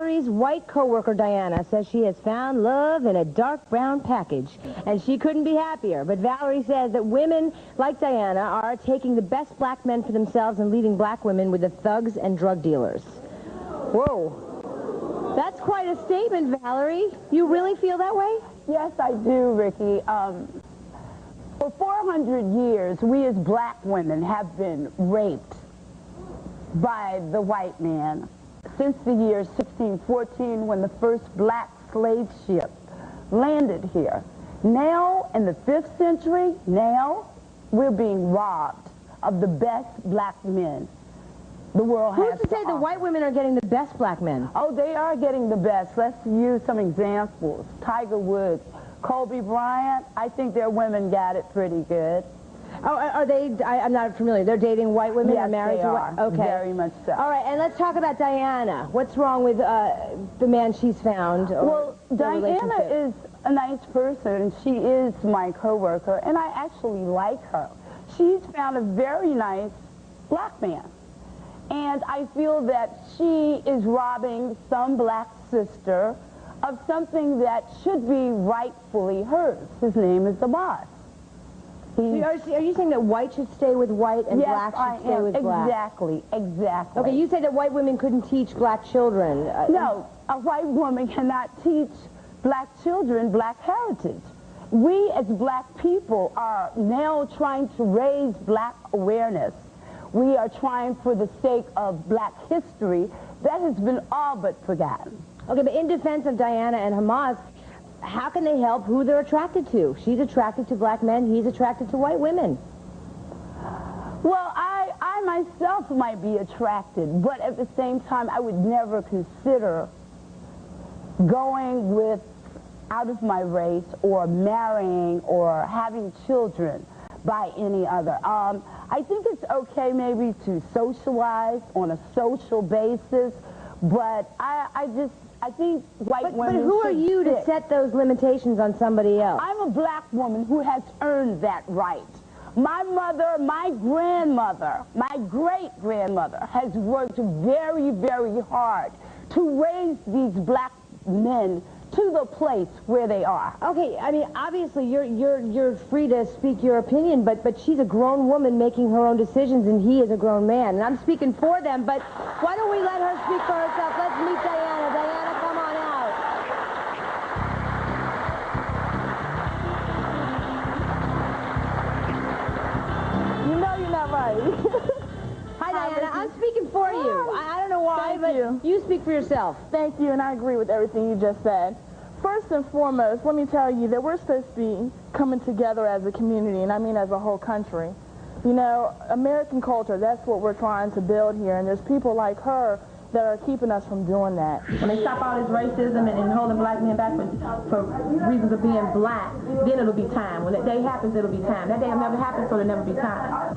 Valerie's white coworker Diana says she has found love in a dark brown package, and she couldn't be happier. But Valerie says that women like Diana are taking the best black men for themselves and leaving black women with the thugs and drug dealers. Whoa. That's quite a statement, Valerie. You really feel that way? Yes, I do, Ricky. For 400 years, we as black women have been raped by the white man. Since the year 1614, when the first black slave ship landed here. Now, in the 5th century, now, we're being robbed of the best black men the world has to offer. Who's to say the white women are getting the best black men? Oh, they are getting the best. Let's use some examples. Tiger Woods, Kobe Bryant, I think their women got it pretty good. Oh, are they? I'm not familiar. They're dating white women? Yes, or married they to are. Okay. Very much so. All right, and let's talk about Diana. What's wrong with the man she's found? Well, Diana is a nice person, and she is my coworker, and I actually like her. She's found a very nice black man, and I feel that she is robbing some black sister of something that should be rightfully hers. His name is the boss. Are you saying that white should stay with white and black should stay with black? Exactly, exactly. Okay, you say that white women couldn't teach black children. No, a white woman cannot teach black children black heritage. We as black people are now trying to raise black awareness. We are trying for the sake of black history that has been all but forgotten. Okay, but in defense of Diana and Hamas, how can they help who they're attracted to? She's attracted to black men, he's attracted to white women. Well, I myself might be attracted, but at the same time, I would never consider going with out of my race or marrying or having children by any other. I think it's okay maybe to socialize on a social basis, but I think white women But who are you to stick. set those limitations on somebody else? I'm a black woman who has earned that right. My mother, my grandmother, my great-grandmother has worked very, very hard to raise these black men to the place where they are. Okay, I mean, obviously you're free to speak your opinion, but she's a grown woman making her own decisions, and he is a grown man. And I'm speaking for them, but why don't we let her speak for herself? Let's meet Diana. Diana, come on out. You know you're not right. Hi, Diana. I'm speaking for you. I don't know why, Thank but you speak for yourself. Thank you, and I agree with everything you just said. First and foremost, let me tell you that we're supposed to be coming together as a community, and I mean as a whole country. You know, American culture, that's what we're trying to build here, and there's people like her that are keeping us from doing that. When they stop all this racism and holding black men back for reasons of being black, then it'll be time. When that day happens, it'll be time. That day will never happen, so there'll never be time.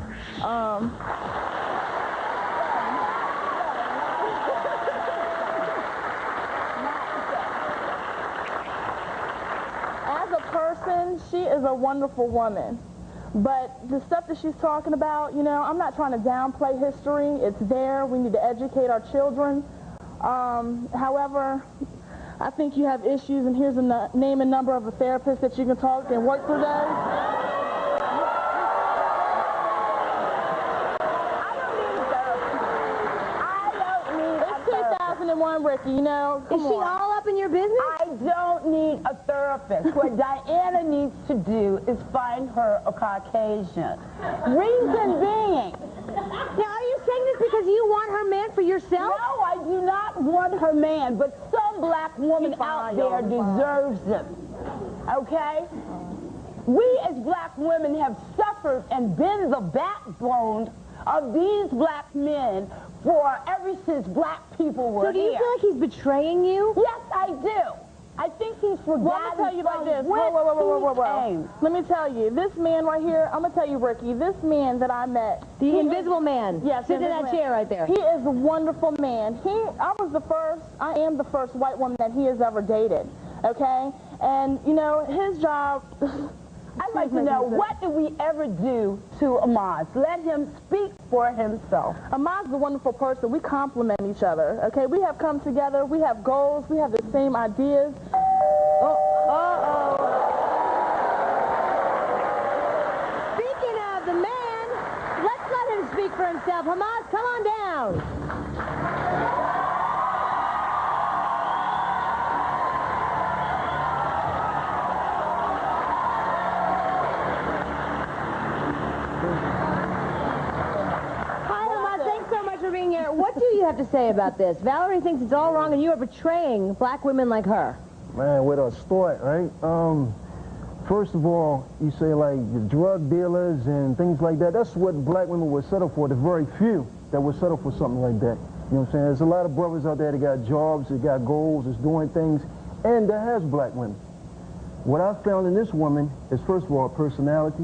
As a person, she is a wonderful woman. But the stuff that she's talking about, you know, I'm not trying to downplay history. It's there. We need to educate our children. However, I think you have issues, and here's a name and number of a therapist that you can talk to and work through those. It's 2001, Ricky, you know. Is she all up in your business? I don't need a therapist. What Diana needs to do is find her a Caucasian. Reason being. Now, are you saying this because you want her man for yourself? No, I do not want her man, but some black woman out there deserves him. Okay? We as black women have suffered and been the backbone of these black men for ever since black people were here. So do you feel like he's betraying you? Yes, I do. I think he's forgotten. Well, I'm going to tell you like this. Whoa. Let me tell you, this man right here, I'm going to tell you, Ricky, this man that I met. The invisible man. Yes. Sit in that chair right there. He is a wonderful man. I am the first white woman that he has ever dated, okay? And, you know, his job, I'd like to know, what did we ever do to Amaz? Let him speak for himself. Amaz is a wonderful person. We complement each other, okay? We have come together. We have goals. We have the same ideas. Speaking of the man, let's let him speak for himself. Hamas, come on down. Hi, Hamas. Thanks so much for being here. What do you have to say about this? Valerie thinks it's all wrong and you are betraying black women like her. Man, where to start, right? First of all, you say like the drug dealers and things like that. That's what black women would settle for. There's very few that would settle for something like that. You know what I'm saying? There's a lot of brothers out there that got jobs, that got goals, that's doing things, and that has black women. What I found in this woman is, first of all, her personality,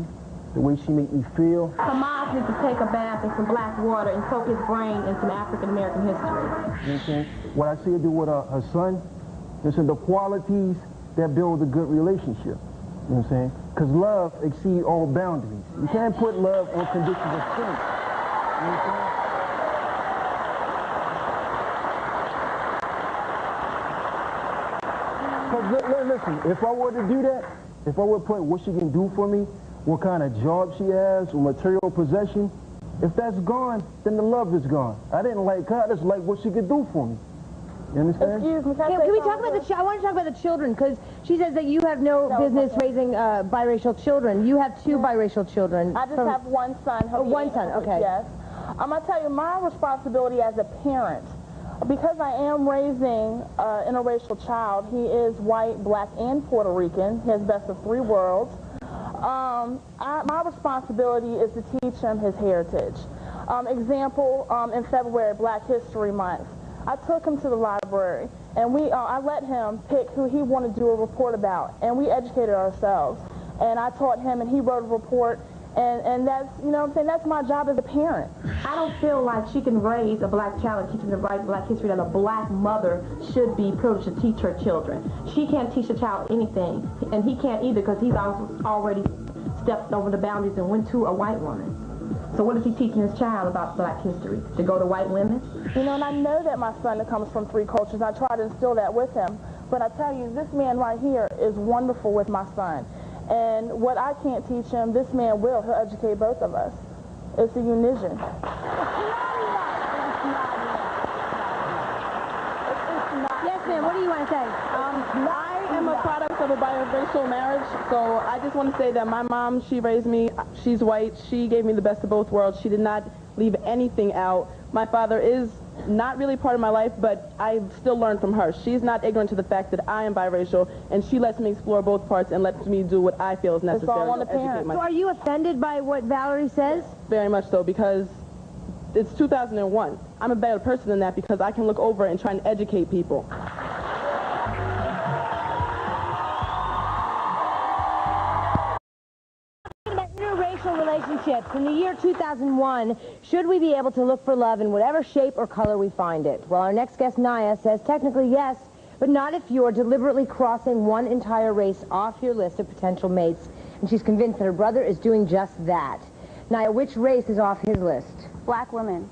the way she make me feel. Hamas needs to take a bath in some black water and soak his brain in some African-American history. You know what I'm saying? What I see her do with her son, listen, the qualities that build a good relationship. You know what I'm saying? Because love exceeds all boundaries. You can't put love on conditions of strength. You know what I'm saying? Because listen, if I were to do that, if I were to put what she can do for me, what kind of job she has, or material possession, if that's gone, then the love is gone. I didn't like her, I just like what she could do for me. You understand? Excuse me, Can we talk about the I want to talk about the children, because she says that you have no business raising biracial children. You have two biracial children. I just have one son. One son, okay. Yes. I'm going to tell you, my responsibility as a parent, because I am raising an interracial child, he is white, black, and Puerto Rican. He has best of three worlds. My responsibility is to teach him his heritage. Example, in February, Black History Month, I took him to the library, and I let him pick who he wanted to do a report about, and we educated ourselves. And I taught him, and he wrote a report, and that's, you know what I'm saying, that's my job as a parent. I don't feel like she can raise a black child and teach him to write black history that a black mother should be privileged to teach her children. She can't teach a child anything, and he can't either, because he's already stepped over the boundaries and went to a white woman. So what is he teaching his child about black history? To go to white women? You know, and I know that my son comes from three cultures. I try to instill that with him. But I tell you, this man right here is wonderful with my son. And what I can't teach him, this man will. He'll educate both of us. It's a unition. Yes, ma'am. What do you want to say? I am a product of a biracial marriage, so I just want to say that my mom, she raised me, she's white, she gave me the best of both worlds. She did not leave anything out. My father is not really part of my life, but I still learn from her. She's not ignorant to the fact that I am biracial, and she lets me explore both parts and lets me do what I feel is necessary all on the to educate parent. myself. So are you offended by what Valerie says? Very much so, because it's 2001. I'm a better person than that because I can look over and try and educate people. Interracial relationships. In the year 2001, should we be able to look for love in whatever shape or color we find it? Well, our next guest, Naya, says technically yes, but not if you're deliberately crossing one entire race off your list of potential mates. And she's convinced that her brother is doing just that. Naya, which race is off his list? Black women.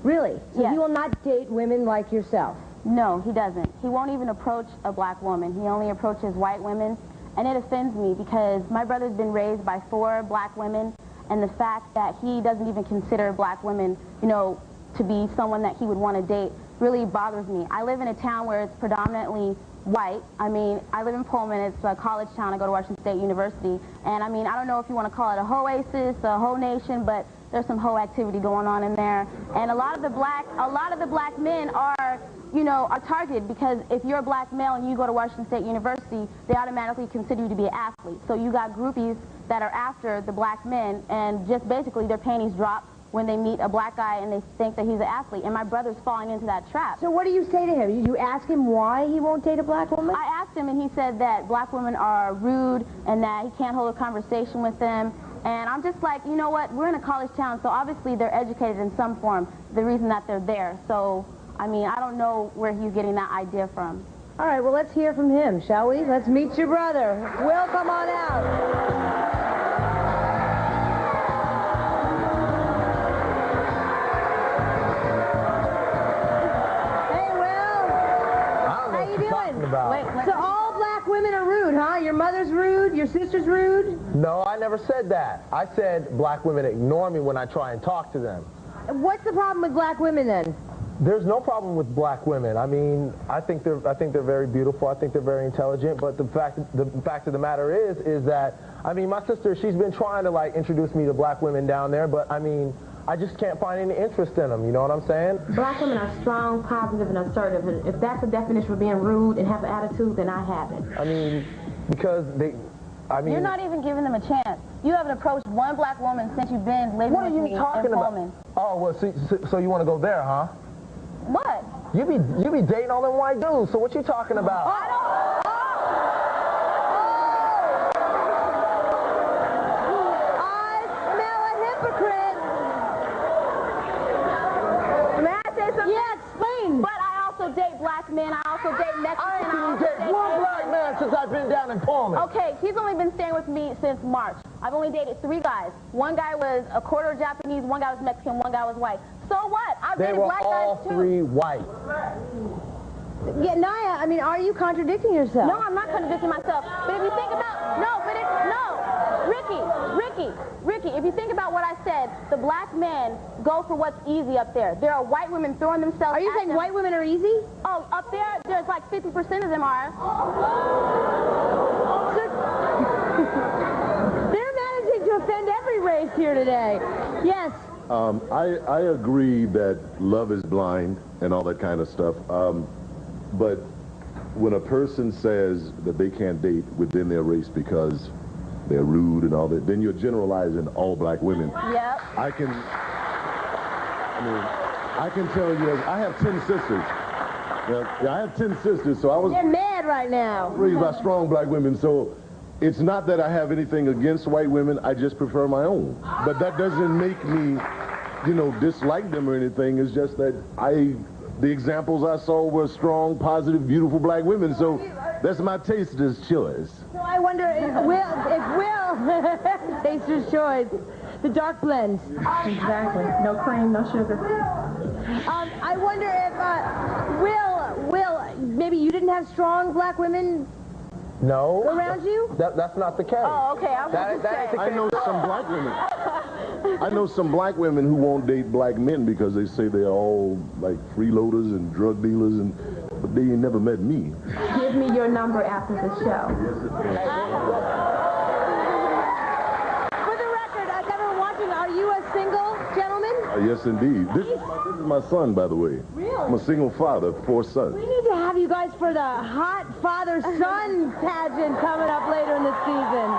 Really? So Yes. he will not date women like yourself? No, he doesn't. He won't even approach a black woman. He only approaches white women. And it offends me because my brother's been raised by 4 black women, and the fact that he doesn't even consider black women, you know, to be someone that he would want to date really bothers me. I live in a town where it's predominantly white. I mean, I live in Pullman. It's a college town. I go to Washington State University. And I mean, I don't know if you want to call it a oasis, a whole nation, but there's some hoe activity going on in there. And a lot of the black men are, you know, are targeted because if you're a black male and you go to Washington State University, they automatically consider you to be an athlete. So you got groupies that are after the black men, and just basically their panties drop when they meet a black guy and they think that he's an athlete. And my brother's falling into that trap. So what do you say to him? You ask him why he won't date a black woman? I asked him, and he said that black women are rude and that he can't hold a conversation with them. And I'm just like, you know what, we're in a college town, so obviously they're educated in some form, the reason that they're there. So, I mean, I don't know where he's getting that idea from. All right, well, let's hear from him, shall we? Let's meet your brother. Will, come on out. doing? About. So all black women are rude, huh? Your mother's rude, your sister's rude? No, I never said that. I said black women ignore me when I try and talk to them. What's the problem with black women then? There's no problem with black women. I mean, I think they're very beautiful. I think they're very intelligent. But the fact of the matter is that, I mean, my sister, she's been trying to like introduce me to black women down there, but I mean, I just can't find any interest in them. You know what I'm saying? Black women are strong, positive, and assertive. And if that's the definition for being rude and have an attitude, then I have it. I mean, because they, I mean. You're not even giving them a chance. You haven't approached one black woman since you've been living with me in Pullman. Oh, well, so you want to go there, huh? What? You be dating all them white dudes, so what you talking about? I don't. I smell a hypocrite. May I say something? Yeah, explain. But I also date black men. I also date Mexicans. I ain't even dated one black man since I've been down in Pullman. Okay, he's only been staying with me since March. I've only dated 3 guys. One guy was a quarter Japanese, one guy was Mexican, one guy was white. So what? I've dated black guys too. They were all 3 white. Yeah, Naya, I mean, are you contradicting yourself? No, I'm not contradicting myself. But if you think about, Ricki, if you think about what I said, the black men go for what's easy up there. There are white women throwing themselves Are you saying white women are easy? Oh, up there, there's like 50% of them are. They're managing to offend every race here today. Yes. I agree that love is blind and all that kind of stuff. But when a person says that they can't date within their race because they're rude and all that, then you're generalizing all black women. Yep. I can tell you, I have 10 sisters. Yeah, I have 10 sisters, so I was You're mad right now. raised by strong black women, so it's not that I have anything against white women, I just prefer my own. But that doesn't make me, you know, dislike them or anything. It's just that the examples I saw were strong, positive, beautiful black women, so that's my taster's choice. So I wonder if Will, taster's choice, the dark blends. Exactly. No cream, no sugar. I wonder if, Will, maybe you didn't have strong black women No. around you? That's not the case. Oh, okay. I was going to say. I know some black women. I know some black women who won't date black men because they say they're all like freeloaders and drug dealers, but they ain't never met me. Give me your number after the show. For the record, everyone watching, are you a single gentleman? Yes, indeed. This is my son, by the way. Really? I'm a single father of 4 sons. We need to have you guys for the hot father-son pageant coming up later in the season.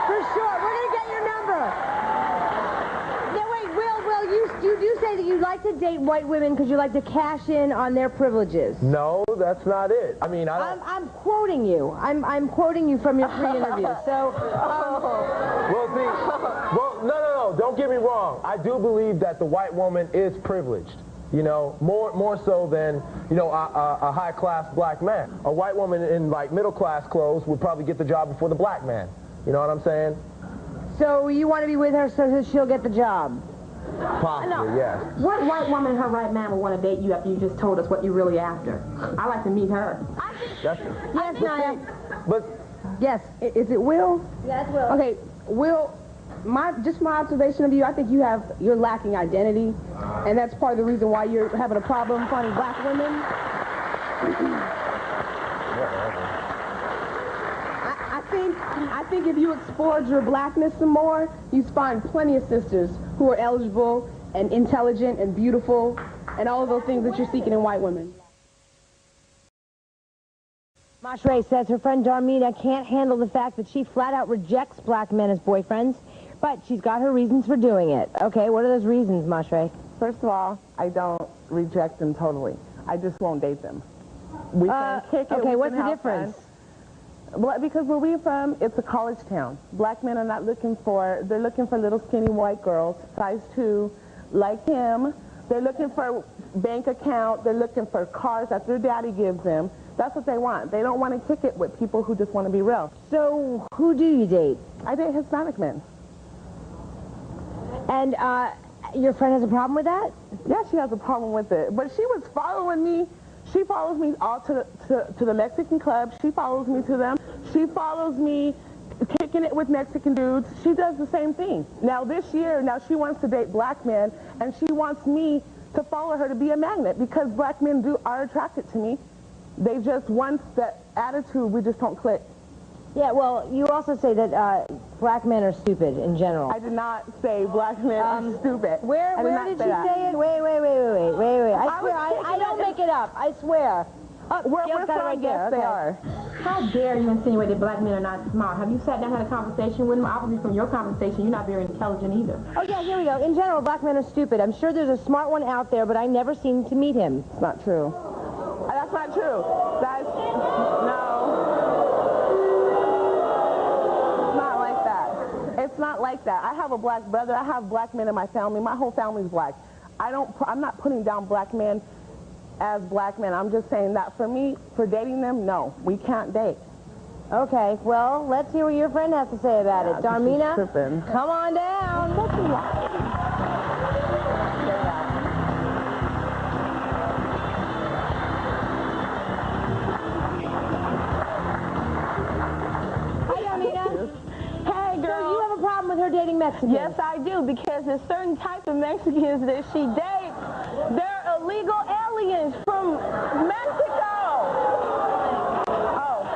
For sure. We're going to get your number. Now, wait, Will, you do say that you like to date white women because you like to cash in on their privileges. No, that's not it. I mean, I'm quoting you. I'm quoting you from your pre-interview. So, Well, see, no, don't get me wrong. I do believe that the white woman is privileged. You know, more so than, you know, a high-class black man. A white woman in, like, middle-class clothes would probably get the job before the black man. You know what I'm saying? so you want to be with her so that she'll get the job? Possibly, yes. What white woman and her right man would want to date you after you just told us what you're really after? I like to meet her. That's, Yes, Naya. but Yes. Is it Will? Yes, Will. Okay, Will, just my observation of you, I think you're lacking identity, and that's part of the reason why you're having a problem finding black women. I think if you explored your blackness some more, you'd find plenty of sisters who are eligible and intelligent and beautiful and all of those things that you're seeking in white women. Mashray says her friend Darmina can't handle the fact that she flat out rejects black men as boyfriends, but she's got her reasons for doing it. Okay, what are those reasons, Mashray? First of all, I don't reject them totally. I just won't date them. We can kick it. Okay, we what's can the have difference? fun. Well, because where we're from, it's a college town. Black men are not looking for, they're looking for little skinny white girls, size 2, like him. They're looking for bank account. They're looking for cars that their daddy gives them. That's what they want. They don't want to kick it with people who just want to be real. So, who do you date? I date Hispanic men. And, your friend has a problem with that? Yeah, she has a problem with it. But she was following me. She follows me all to the Mexican club. She follows me to them. She follows me kicking it with Mexican dudes. She does the same thing. Now this year, she wants to date black men, and she wants me to follow her to be a magnet because black men are attracted to me. They just want that attitude. We just don't click. Yeah, well, you also say that black men are stupid in general. I did not say black men are stupid. Where did she say it? Wait. I swear, I don't make it up. I swear. We're from, right yes, there. they are. How dare you insinuate that black men are not smart? Have you sat down and had a conversation with them? Obviously, from your conversation, you're not very intelligent either. Oh, yeah, here we go. In general, black men are stupid. I'm sure there's a smart one out there, but I never seem to meet him. It's not true. That's not true. No. It's not like that. I have a black brother. I have black men in my family. My whole family's black. I'm not putting down black men as black men. I'm just saying that for me, for dating them, no, we can't date. Okay, well, let's hear what your friend has to say about it. Darmina, come on down. What's wrong? With her dating Mexicans? Yes, I do, because there's certain types of Mexicans that she dates. They're illegal aliens from Mexico. Oh.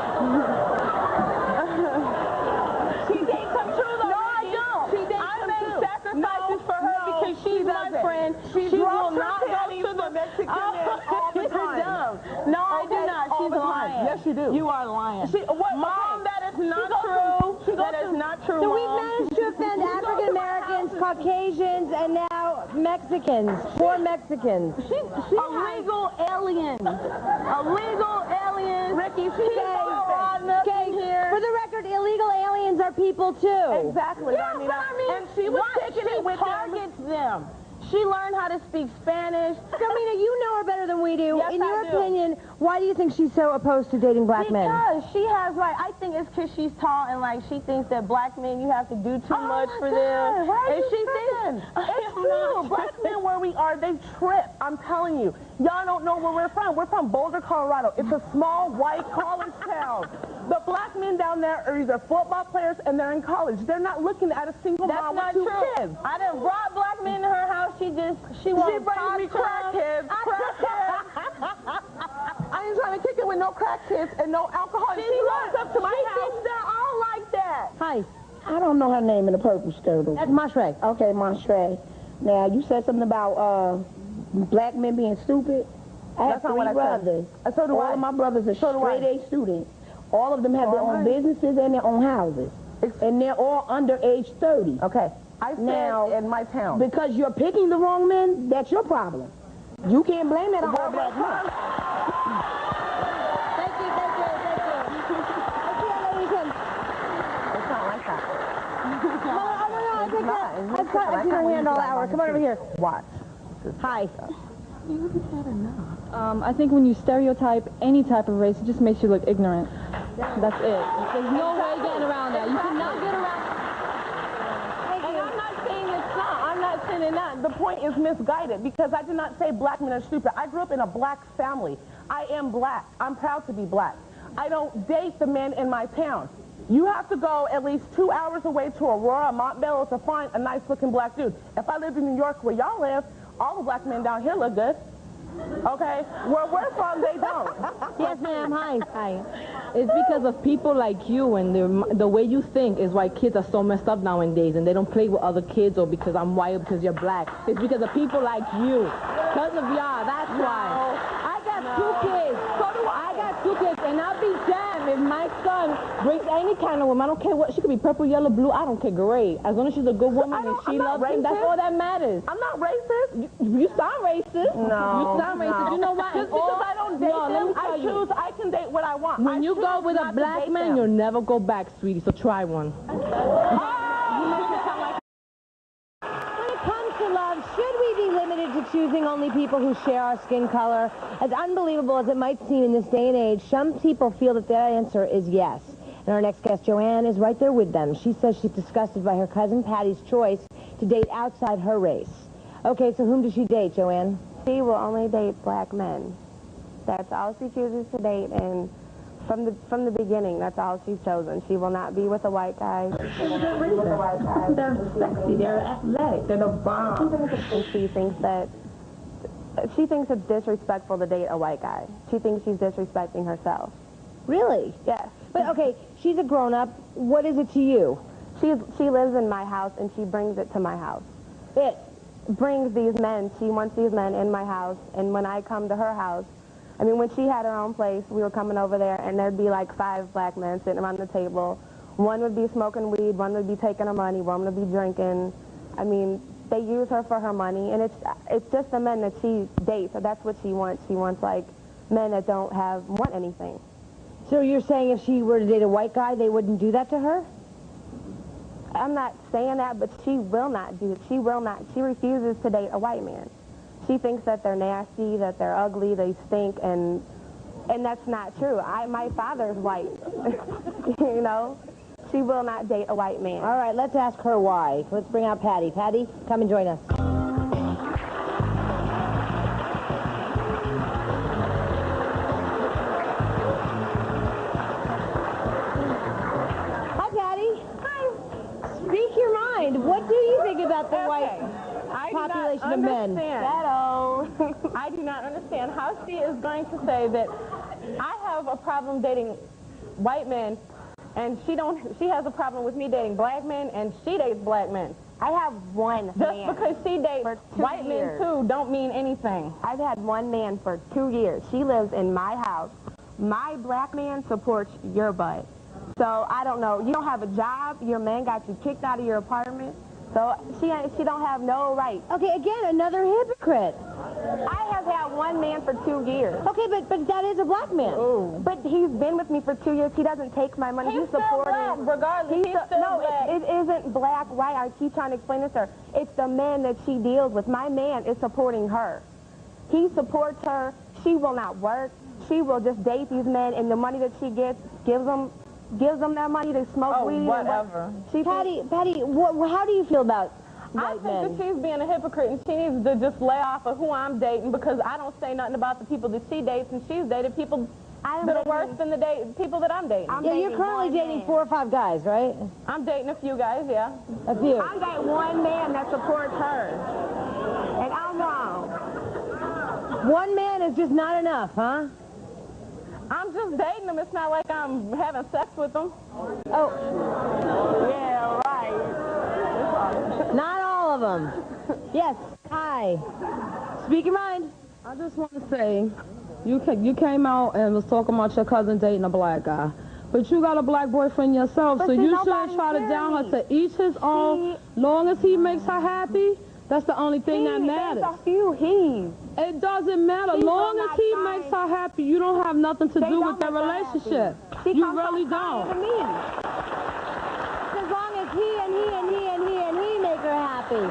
She dates them too, though. No, I don't. I make sacrifices for her because she's my friend. She will not go to the Mexican men all the time. No, I do not. She's lying. Yes, you do. You are lying. Mom, that is not true. That is not true, So Mom. we've managed to offend African Americans, Caucasians, and now Mexicans. 4 Mexicans. Illegal aliens. Illegal aliens. Ricky, she's here. For the record, illegal aliens are people too. Exactly. Yeah, but I mean, and she was taking it with targets them. She learned how to speak Spanish. Darmina, you know her better than we do. Yes, In your I do. opinion, why do you think she's so opposed to dating black men? Because she has, I think it's because she's tall and, she thinks that black men, you have to do too much for them. Why are and you she tripping? thinks, It's true. Black men where we are, they trip. I'm telling you. Y'all don't know where we're from. We're from Boulder, Colorado. It's a small, white college town. The black men down there are either football players and they're in college. They're not looking at a single mom with 2 kids. I done brought black men to her house. She She brings me crackheads. I ain't trying to kick it with no crackheads and no alcohol. She walks up to my house. She thinks they're all like that. Hi. I don't know her name in the purple skirt. That's Mashre. Okay, Montre. Now, you said something about black men being stupid. I have That's not what 3 I said. brothers. So do All I. of my brothers are So do I. straight A students. All of them have their own right. businesses and their own houses. And they're all under age 30. Okay. I said Now, in my town. Because you're picking the wrong men, that's your problem. You can't blame it on all black men. Thank you. It's not like that. I've seen her hand all hour. Come on over here. Watch. Hi. I think when you stereotype any type of race, it just makes you look ignorant. That's it. There's no way getting around that. You cannot get around. And I'm not saying it's not. I'm not saying it's not. The point is misguided because I did not say black men are stupid. I grew up in a black family. I am black. I'm proud to be black. I don't date the men in my town. You have to go at least 2 hours away to Aurora, Montbello to find a nice-looking black dude. If I lived in New York where y'all live, all the black men down here look good. Okay? Where we're from, they don't. Yes, ma'am. Hi. It's because of people like you and the way you think is why kids are so messed up nowadays and they don't play with other kids or because I'm white or because you're black. It's because of people like you. Because of y'all, that's why. I got 2 kids. So do I. Got 2 kids and I'll be damned if my son brings any kind of woman. I don't care what. She could be purple, yellow, blue. I don't care. Great. As long as she's a good woman and she loves him, that's all that matters. I'm not racist. You sound racist. No. You sound racist. You know what? Just because I don't date them, I can date what I want. When you go with a black man, you'll never go back, sweetie, so try one. When it comes to love, should we be limited to choosing only people who share our skin color? As unbelievable as it might seem in this day and age, some people feel that their answer is yes. And our next guest, Joanne, is right there with them. She says she's disgusted by her cousin Patty's choice to date outside her race. Okay, so whom does she date, Joanne? She will only date black men. That's all she chooses to date, and from the beginning, that's all she's chosen. She will not be with a white guy. She will not be with a white guy. They're sexy, they're athletic, they're the bomb. And she thinks it's disrespectful to date a white guy. She thinks she's disrespecting herself. Really? Yes. But okay, she's a grown-up. What is it to you? She lives in my house, and she brings it to my house. It brings these men. She wants these men in my house, and when I come to her house, I mean, when she had her own place, we were coming over there, and there'd be like 5 black men sitting around the table. One would be smoking weed, one would be taking her money, one would be drinking. I mean, they use her for her money, and it's just the men that she dates, so that's what she wants. She wants, like, men that don't want anything. So you're saying if she were to date a white guy, they wouldn't do that to her? I'm not saying that, but she will not do it. She will not. She refuses to date a white man. She thinks that they're nasty, that they're ugly, they stink, and that's not true. My father's white, you know? She will not date a white man. All right, let's ask her why. Let's bring out Patty. Patty, come and join us. Hi, Patty. Hi. Speak your mind. What do you think about the white population of men? I do not understand how she is going to say that I have a problem dating white men, and she has a problem with me dating black men, and she dates black men. I have one Just man because she dates for 2 white years. men too don't mean anything. I've had one man for 2 years. She lives in my house. My black man supports your butt. So I don't know. You don't have a job. Your man got you kicked out of your apartment. So she don't have no right. Okay, again, another hypocrite. I have had one man for 2 years. Okay, but that is a black man. Ooh. But he's been with me for 2 years. He doesn't take my money. He's still black, regardless. He's still no, black. it isn't black, white. I keep trying to explain this to her. It's the man that she deals with. My man is supporting her. He supports her. She will not work. She will just date these men, and the money that she gets gives them their money to smoke weed. Whatever. Patty, how do you feel about white men? I think that she's being a hypocrite, and she needs to just lay off of who I'm dating, because I don't say nothing about the people that she dates, and she's dated people that are worse than the people that I'm dating. Yeah, you're currently dating 4 or 5 guys, right? I'm dating a few guys, yeah. A few. I got one man that supports her, and I'm wrong. One man is just not enough, huh? I'm just dating them. It's not like I'm having sex with them. Oh. Yeah, right. Not all of them. Yes. Hi. Speak your mind. I just want to say, you came out and was talking about your cousin dating a black guy. But you got a black boyfriend yourself, so you shouldn't try to down her. To each his own. Long as he makes her happy, that's the only thing that matters. It doesn't matter. Long as he makes her happy, you don't have nothing to do with their relationship. You really don't. As long as he make her happy.